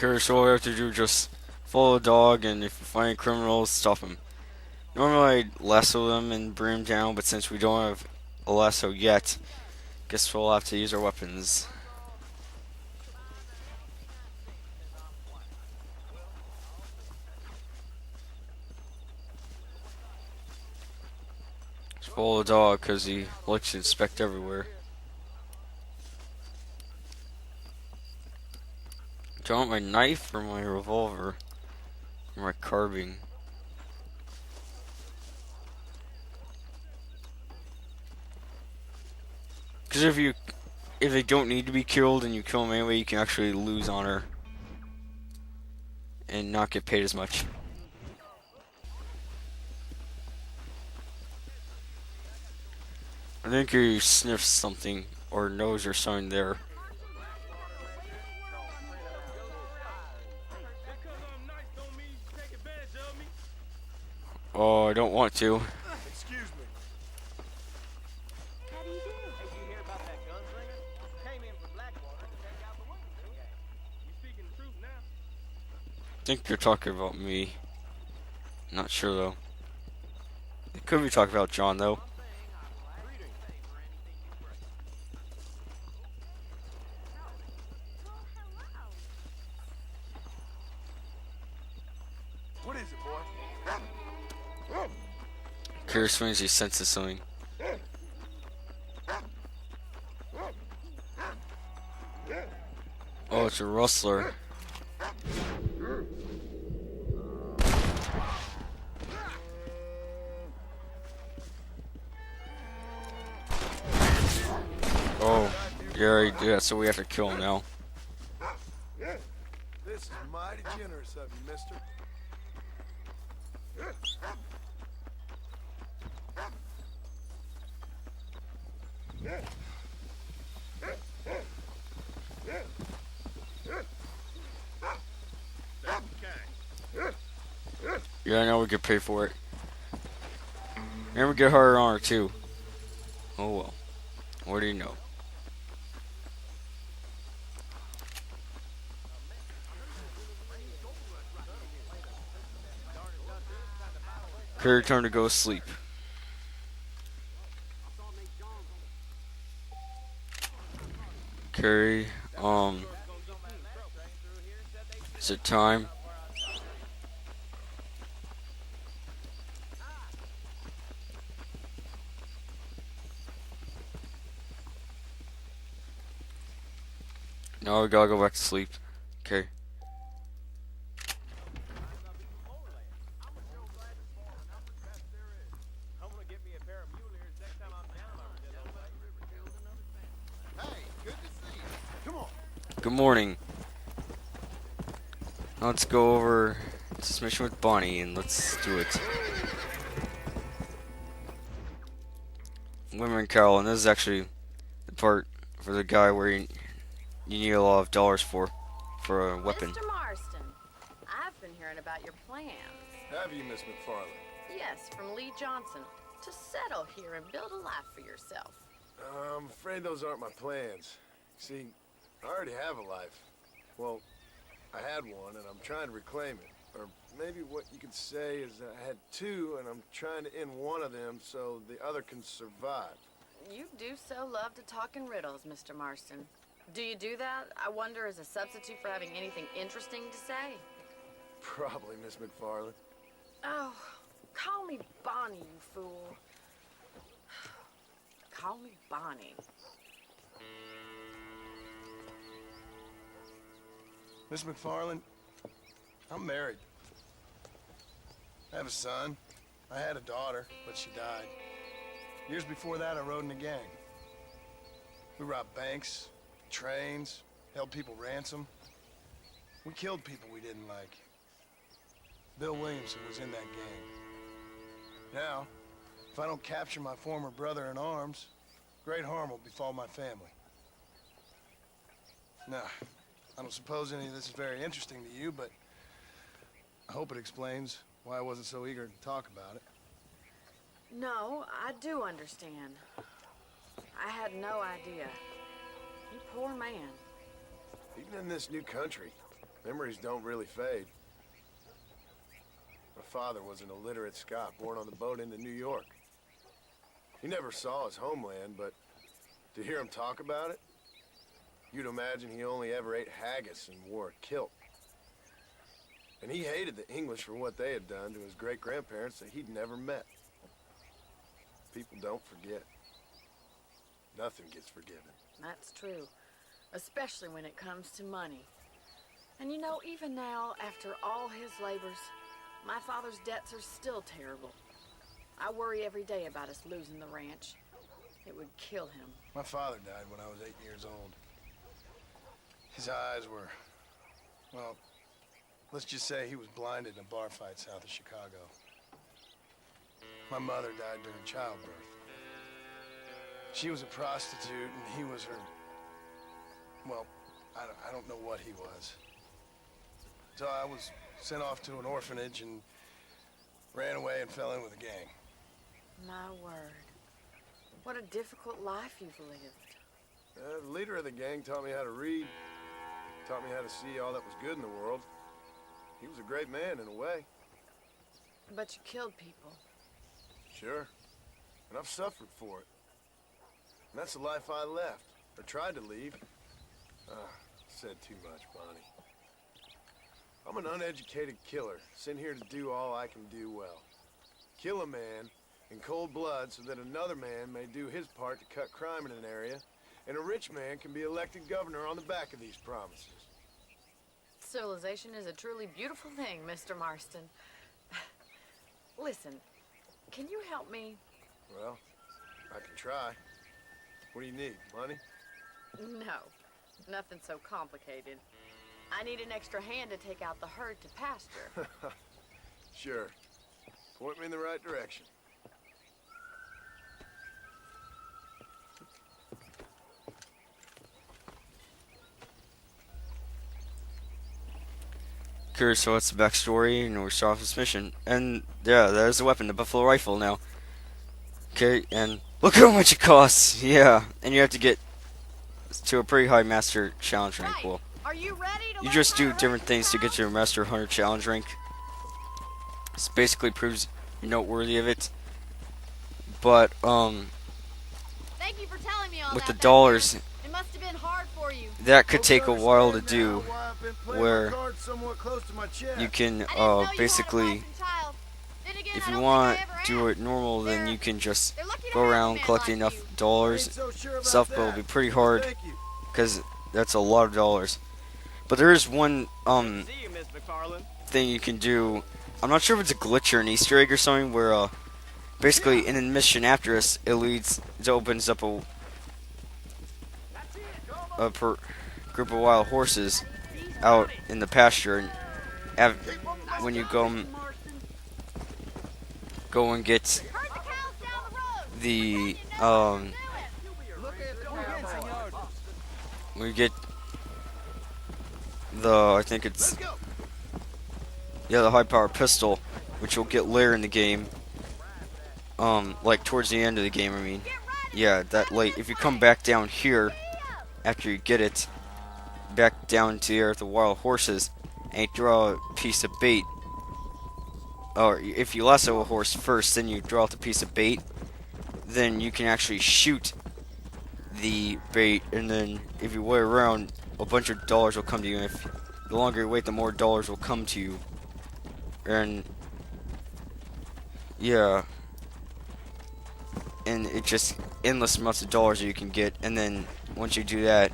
Okay, so all we have to do is just follow the dog, and if you find criminals, stop them. Normally I'd lasso them and bring them down, but since we don't have a lasso yet, guess we'll have to use our weapons. Just follow the dog, because he likes to inspect everywhere. Do I want my knife or my revolver? Or my carbine? Because if they don't need to be killed and you kill them anyway, you can actually lose honor and not get paid as much. I think he sniffs something or knows there's something there. Oh, I don't want to. Excuse me. How do you do? Hey, you hear about that gunslinger? Came in from Blackwater to take out the Williamson gang. You speaking the truth now? I think you're talking about me. Not sure though. They could be talking about John though. What is it, boy? Curious means he senses something. Oh, it's a rustler. Oh, yeah, so we have to kill him now. This is mighty generous of you, mister. Yeah, I know we could pay for it. And we get hard honor too. Oh well. What do you know? Carry turn to go sleep. Carry, is it time? No, we gotta go back to sleep. Okay. Hey, good to see you. Come on. Good morning. Let's go over this mission with Bonnie and let's do it. Women Carol, and this is actually the part for the guy where you need a lot of dollars for a weapon. Mr. Marston, I've been hearing about your plans. Have you, Miss McFarland? Yes, from Lee Johnson. To settle here and build a life for yourself. I'm afraid those aren't my plans. See, I already have a life. Well, I had one, and I'm trying to reclaim it. Or maybe what you could say is that I had two, and I'm trying to end one of them so the other can survive. You do so love to talk in riddles, Mr. Marston. Do you do that, I wonder, as a substitute for having anything interesting to say? Probably, Miss McFarland. Oh, call me Bonnie, you fool. Call me Bonnie. Miss McFarland, I'm married. I have a son. I had a daughter, but she died. Years before that, I rode in a gang. We robbed banks, trains, held people ransom. We killed people we didn't like. Bill Williamson was in that gang. Now, if I don't capture my former brother in arms, great harm will befall my family. Now, I don't suppose any of this is very interesting to you, but I hope it explains why I wasn't so eager to talk about it. No, I do understand. I had no idea. You poor man. Even in this new country, Memories don't really fade. My father was an illiterate Scot born on the boat into New York. He never saw his homeland, but to hear him talk about it, you'd imagine he only ever ate haggis and wore a kilt. And he hated the English for what they had done to his great-grandparents that he'd never met. People don't forget. Nothing gets forgiven. That's true, especially when it comes to money. And you know, even now, after all his labors, my father's debts are still terrible. I worry every day about us losing the ranch. It would kill him. My father died when I was 8 years old. His eyes were, well, let's just say he was blinded in a bar fight south of Chicago. My mother died during childbirth. She was a prostitute and he was her, well, I don't know what he was. So I was sent off to an orphanage and ran away and fell in with a gang. My word. What a difficult life you've lived. The leader of the gang taught me how to read, taught me how to see all that was good in the world. He was a great man in a way. But you killed people. Sure. And I've suffered for it. And that's the life I left, or tried to leave. Said too much, Bonnie. I'm an uneducated killer, sent here to do all I can do well. Kill a man in cold blood so that another man may do his part to cut crime in an area, and a rich man can be elected governor on the back of these promises. Civilization is a truly beautiful thing, Mr. Marston. Listen, can you help me? Well, I can try. What do you need, money? No, nothing so complicated. I need an extra hand to take out the herd to pasture. Sure. Point me in the right direction. Curious, so what's the backstory and we start off this mission. And yeah, there's the weapon, the buffalo rifle now. Okay, and look how much it costs. Yeah, and you have to get to a pretty high master challenge rank. Right. Well, Are you ready to you learn just how do to different hunt things to cow? get to a master hunter challenge rank. This basically proves you're noteworthy of it. But Thank you for telling me all with that the back dollars, then. It must have been hard for you. that could take a while to do. Where where You can I didn't know you had a basically, wife and child. Then again, if I you don't want think I to ever do asked. it normal, then They're- you can just They're lucky to go have a around man collecting like enough you. dollars. Stuff, but it'll be pretty hard because that's a lot of dollars. But there is one See you, Miss McFarland. thing you can do. I'm not sure if it's a glitch or an Easter egg or something, where basically in a mission after us, it opens up a group of wild horses out in the pasture, and when you go and get Herd the cows down the road. the when you get the, I think it's, yeah, the high power pistol, which you'll get later in the game, like towards the end of the game, I mean, yeah, that late. If you come back down here after you get it, back down to the area of the wild horses, and you draw a piece of bait, or if you lasso a horse first, then you draw out the piece of bait, then you can actually shoot the bait, and then if you wait around, a bunch of dollars will come to you, and if the longer you wait, the more dollars will come to you. And yeah, and it's just endless amounts of dollars that you can get. And then once you do that,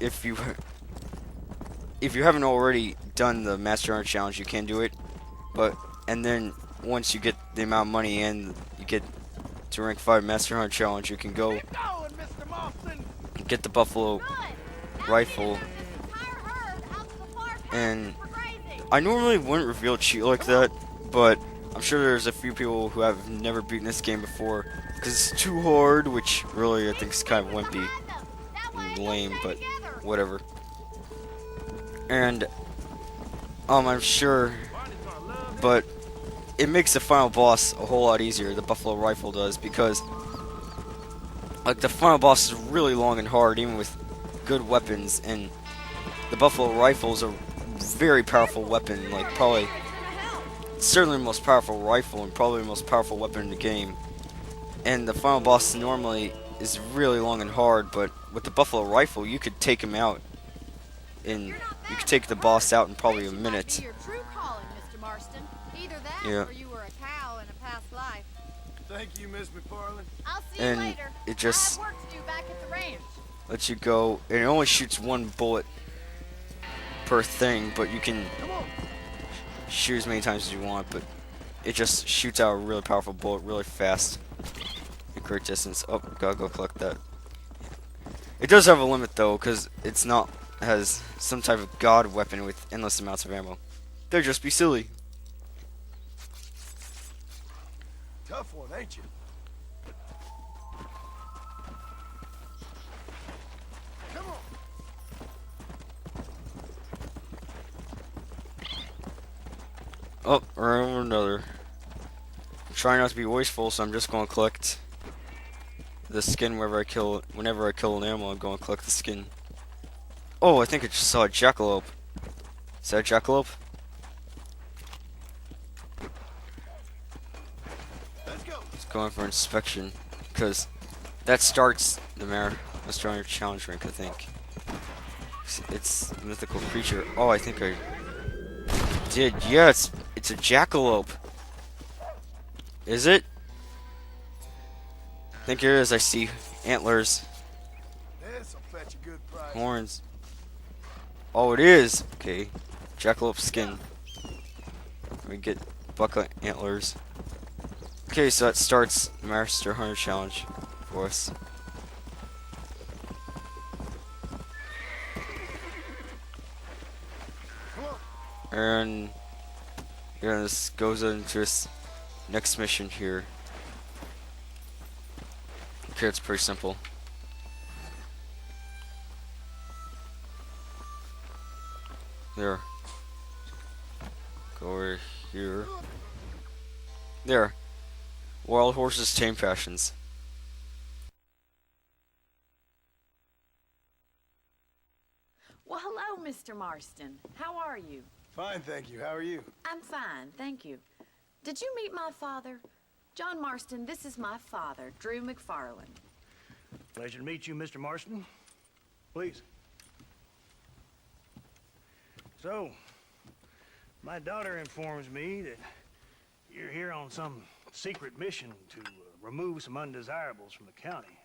if you haven't already done the Master Hunter challenge, you can do it. And then once you get the amount of money and you get to rank 5 Master Hunter challenge, you can go Keep going, Mr. Marston. get the buffalo Good. Now rifle. we can move this entire herd out to the far And for grazing. I normally wouldn't reveal cheat like that, but I'm sure there's a few people who have never beaten this game before because it's too hard, which really I think is kind of wimpy and lame, but whatever. And I'm sure, but it makes the final boss a whole lot easier. The buffalo rifle does, because like the final boss is really long and hard, even with good weapons, and the buffalo rifle is a very powerful weapon, like probably, certainly the most powerful rifle and probably the most powerful weapon in the game. And the final boss normally is really long and hard, but with the buffalo rifle, you could take him out in, you could take the boss out in probably a Ranching might minute. be your true calling, Mr. Marston. Either that Yeah. or you were a cow in a past life. Thank you, Miss McFarland. I'll see And you later. it just I have work to do back at the ranch. lets you go, and it only shoots one bullet per thing, but you can Come on. shoot as many times as you want, but it just shoots out a really powerful bullet really fast. A great distance. Oh, gotta go collect that. It does have a limit though, because it's not, has some type of god weapon with endless amounts of ammo. They'd just be silly. Tough one, ain't you? Come on. Oh, or another. I'm trying not to be wasteful, so I'm just gonna collect the skin whenever I kill an animal. I'm gonna collect the skin. Oh, I think I just saw a jackalope. Is that a jackalope? Let's go. Just going for inspection, because that starts the Master Hunter Challenge rank, I think. It's a mythical creature. Oh, I think I did. Yes, it's a jackalope. Is it? I think it is. I see antlers, This'll fetch a good price. horns. Oh, it is. Okay, jackalope skin. Let me get bucket antlers. Okay, so that starts the Master Hunter Challenge for us. Come on. And yeah, this goes into this next mission here. Okay, it's pretty simple. There. Go over here. There. Wild horses, tame passions. Well, hello, Mr. Marston. How are you? Fine, thank you. How are you? I'm fine, thank you. Did you meet my father? John Marston, this is my father, Drew McFarland. Pleasure to meet you, Mr. Marston. Please. So, my daughter informs me that you're here on some secret mission to remove some undesirables from the county.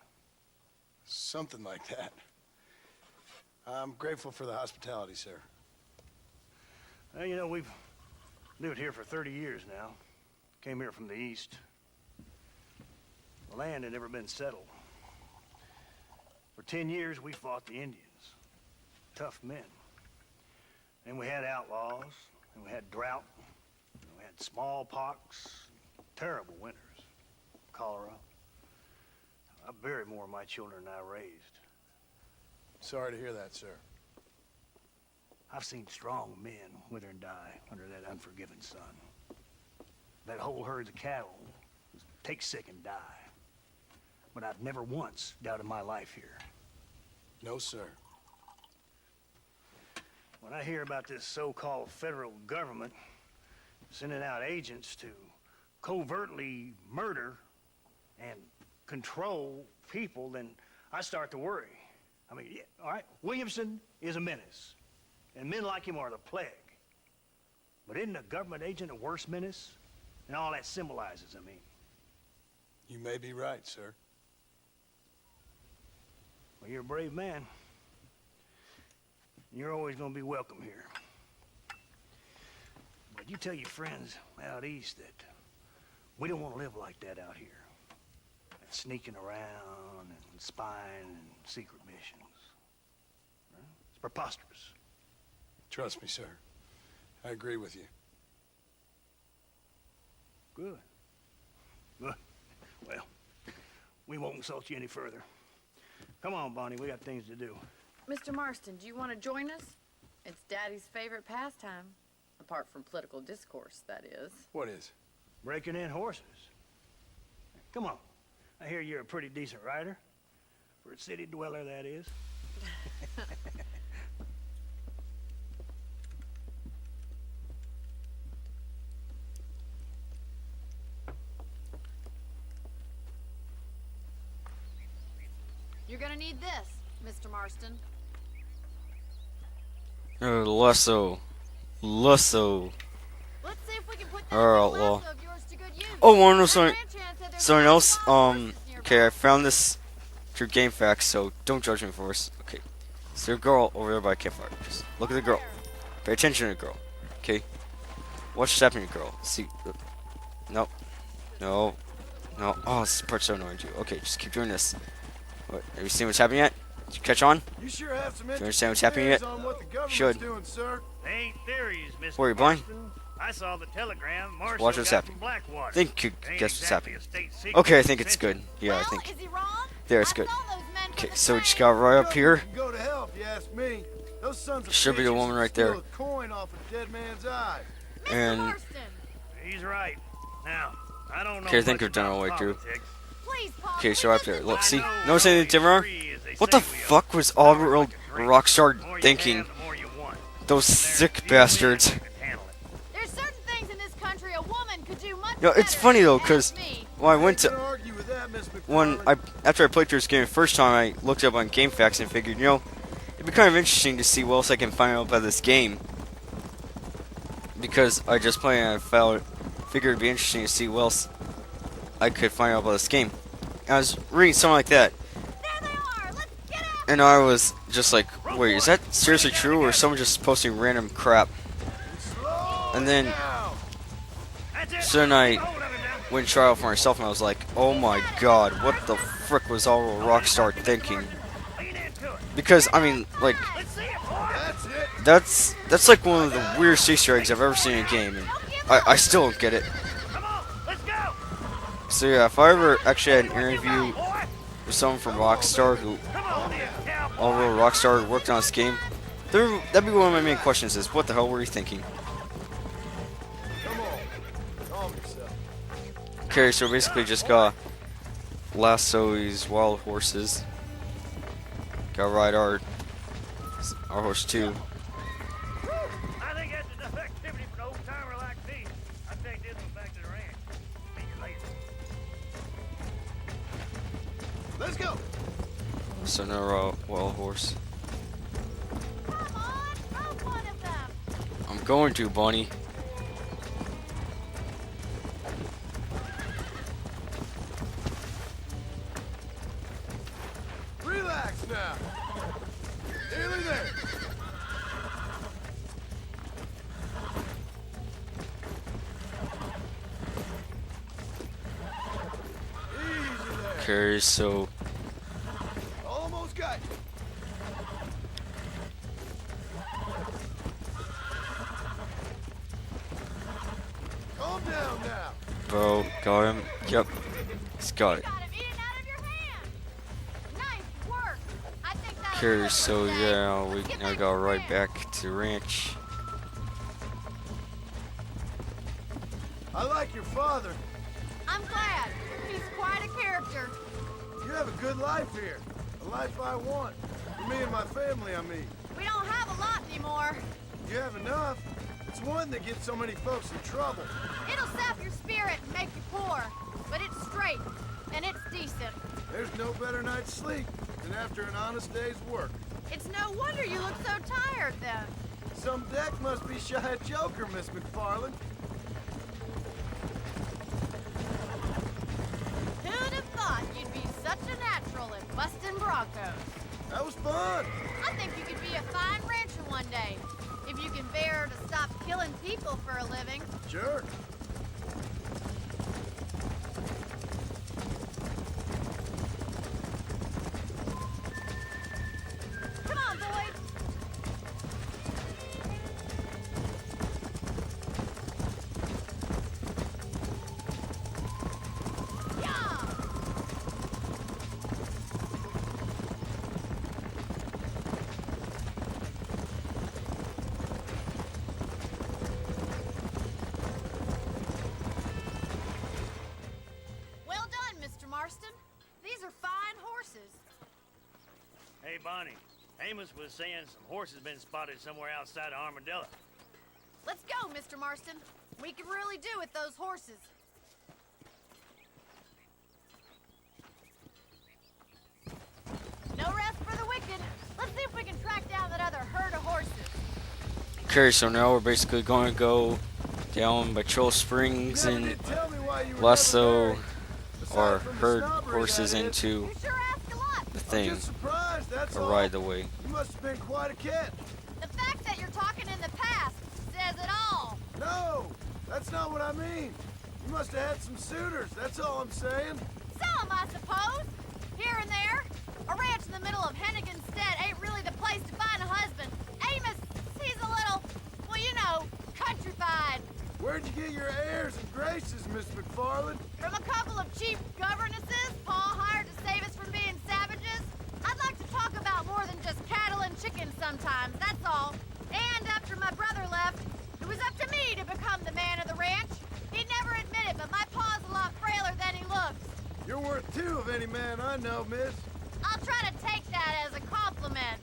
Something like that. I'm grateful for the hospitality, sir. Well, you know, we've lived here for 30 years now. Came here from the east. The land had never been settled. For 10 years, we fought the Indians. Tough men. And we had outlaws, and we had drought, and we had smallpox, terrible winters, cholera. I buried more of my children than I raised. Sorry to hear that, sir. I've seen strong men wither and die under that unforgiving sun. That whole herds of cattle take sick and die. But I've never once doubted my life here. No, sir. When I hear about this so-called federal government sending out agents to covertly murder and control people, then I start to worry. I mean, yeah, all right, Williamson is a menace, and men like him are the plague. But isn't a government agent a worse menace? And all that symbolizes, I mean. You may be right, sir. Well, you're a brave man. You're always gonna be welcome here. But you tell your friends out east that we don't want to live like that out here. Sneaking around and spying and secret missions. Right? It's preposterous. Trust me, sir. I agree with you. Good. Good. Well, we won't insult you any further. Come on, Bonnie, we got things to do. Mr. Marston, do you want to join us? It's Daddy's favorite pastime. Apart from political discourse, that is. What is? Breaking in horses. Come on. I hear you're a pretty decent rider. For a city dweller, that is. gonna need this, Mr. Marston. Lasso. Lasso. Let's see if we can put that Alright, little well. lasso of yours to good use. Oh, wanna know That something? ranch hand said there's Something lots else? of wildflowers nearby. Okay, I found this through GameFAQs, so don't judge me for this. Okay. So there's a girl over there by campfire. Just look at the girl. Pay attention to the girl. Okay? What's happening to the girl? See. No. No. No. Oh, this part's so annoying, too. Okay, just keep doing this. What? Have you seen what's happening yet? Did you catch on? You sure have some you understand interesting what's happening theories yet? on what the government's Should. doing, sir. They ain't theories, Mr. What, are you blind? Marston. I saw the telegram Marshall watch what's got happening. from Blackwater. I think you Ain't guess what's exactly happening. a state secret. Okay, I think it's good. Yeah, well, I think. is he wrong? There, it's I good. saw those men from Okay, the so we just train. got right up here. Government can go to hell if you ask me. Those sons of Should be the bitches woman right steal there. a coin off a dead man's eye. Mr. And Marston, He's right. Now, I don't know Okay, I think much I've done it all about the way through. politics. please, Paul. Okay, please so up there. listen Look, to see? me. Notice anything different? What the fuck was all real Rockstar thinking? Those sick bastards. There's certain things in this country a woman could do much You know, it's better. funny though, Ask cause me. when I went Can't to argue with that, Miss when McFarland. after I played through this game the first time, I looked up on GameFAQs and figured, you know, it'd be kind of interesting to see what else I can find out about this game. Because I just played and I figured it'd be interesting to see what else I could find out about this game. And I was reading something like that, There they are. Let's get out. and I was just like, wait, is that seriously true, or is someone just posting random crap? And then, so then I went and tried out for myself, and I was like, oh my god, what the frick was all Rockstar thinking? Because, I mean, like, That's it. that's like one of the weirdest Easter eggs I've ever seen in a game, and I still don't get it. Come on, let's go. So yeah, if I ever actually had an interview with someone from Rockstar who Come on, you cowboy. all real Rockstar worked on this game, that'd be one of my main questions is, what the hell were you thinking? Come on. Calm yourself. Okay, so basically just got lasso these wild horses. Gotta ride our horse too. I think that's enough activity for an old timer like me. I'll take this one back to the ranch. See you later. Let's go. So no wild horse. Come on, throw one of them. I'm going to, Bonnie. Relax now. Nearly there. Easy there. Okay, so Almost got you. Calm down now. bro, got him. Yep, he's got it. Got him eating out of your hand. Nice work. I think that'll Okay, do it so for today. yeah, we Get now back go to the right ranch. back to the ranch. I like your father. I'm glad. He's quite a character. You have a good life here. A life I want. For me and my family, I mean. We don't have a lot anymore. You have enough. It's one that gets so many folks in trouble. It'll sap your spirit and make you poor. But it's straight. And it's decent. There's no better night's sleep than after an honest day's work. It's no wonder you look so tired then. Some deck must be shy of Joker, Miss McFarland. Who'd have thought you'd be such a natural at busting Broncos? That was fun. I think you could be a fine rancher one day. If you can bear to stop killing people for a living. Sure. Come on, boys. Yeah! Well done, Mr. Marston. These are fine horses. Hey, Bonnie. Amos was saying some horses been spotted somewhere outside of Armadillo. Let's go, Mr. Marston. We can really do with those horses. we can track down that other herd of horses. Okay, so now we're basically going to go down by Troll Springs Never and did tell me why you were lasso never married. Aside or from the herd snobbery, horses that is. into You sure ask a lot. the I'm thing just surprised, that's or all. ride the way. You must have been quite a kid. The fact that you're talking in the past says it all. No, that's not what I mean. You must have had some suitors, that's all I'm saying. Some, I suppose. Here and there. A ranch in the middle of Hennigan's Stead ain't really the place to find a husband. Amos, he's a little, well, you know, countrified. Where'd you get your airs and graces, Miss McFarland? From a couple of cheap governesses Paul hired to save us from being savages. I'd like to talk about more than just cattle and chickens sometimes, that's all. And after my brother left, it was up to me to become the man of the ranch. He'd never admit it, but my pa's a lot frailer than he looks. You're worth two of any man I know, miss. I'll try to take that as a compliment.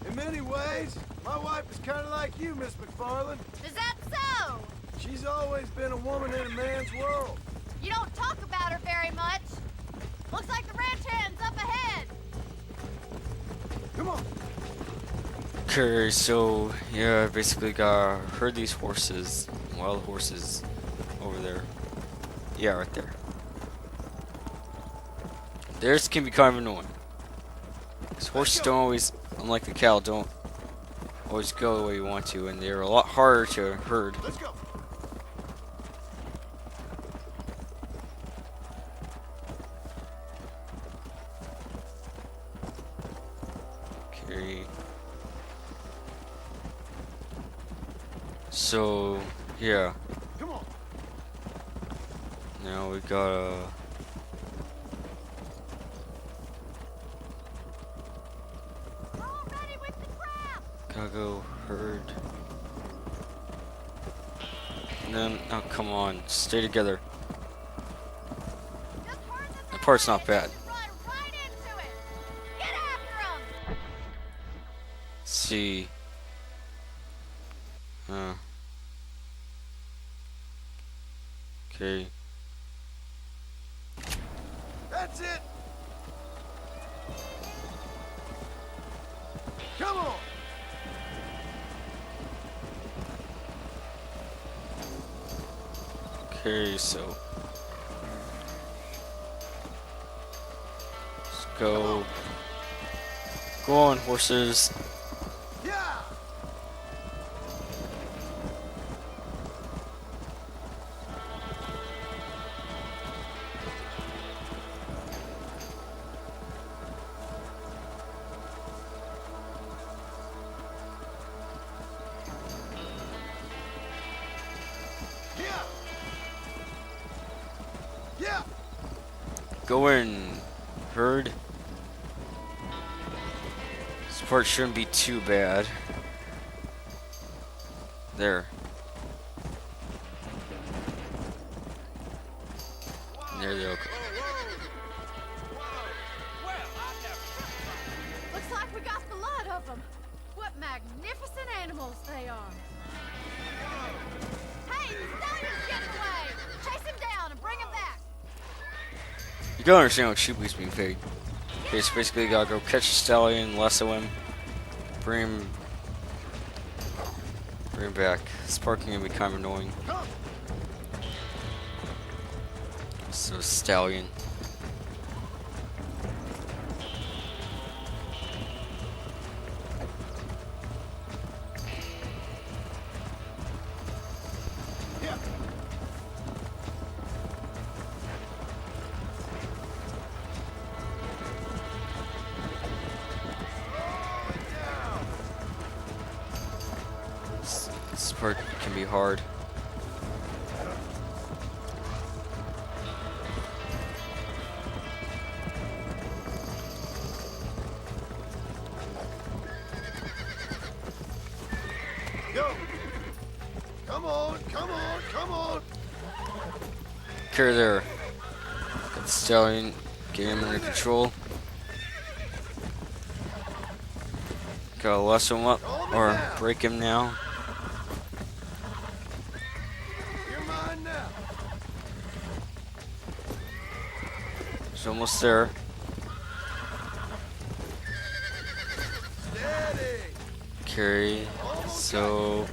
In many ways, my wife is kind of like you, Miss McFarland. Is that so? She's always been a woman in a man's world. You don't talk about her very much. Looks like the ranch hand's up ahead. Come on. Okay, so yeah, I basically got herd these horses, wild horses, over there. Yeah, right there. Theirs can be kind of annoying. 'Cause horses don't always, unlike the cattle, don't always go the way you want to, and they're a lot harder to herd. Let's go. Okay. So, yeah. Come on. Now we gotta. We're all ready with the crap. Gotta go herd. And then, oh, come on. Stay together. Just herd them That part's not together bad. and run right into it. Get after 'em. See. Okay. That's it. Come on. Okay, so. Let's go. Go on, horses. Yeah. Yeah. Yeah. Go in, herd. This part shouldn't be too bad. There. There they go. Looks like we got the lot of them. What magnificent animals they are. Hey, the stallion's getting away. Chase him down and bring him back. You gotta understand what Sheepy's being paid. Okay, so basically you gotta go catch the stallion, lasso him, bring him back. This part can be kind of annoying. Come. So stallion. Yeah. This part can be hard. Go. Come on, come on, come on. Carry there. Get the stallion, get him under control. Gotta lasso him up or break him now. You're mine now. He's almost there. Carry. So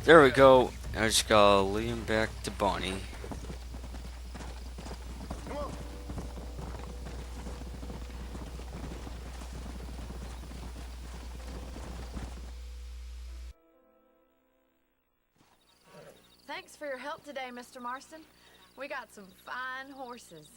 there we go. I just gotta lead him back to Bonnie. Come on. Thanks for your help today, Mr. Marston. We got some fine horses.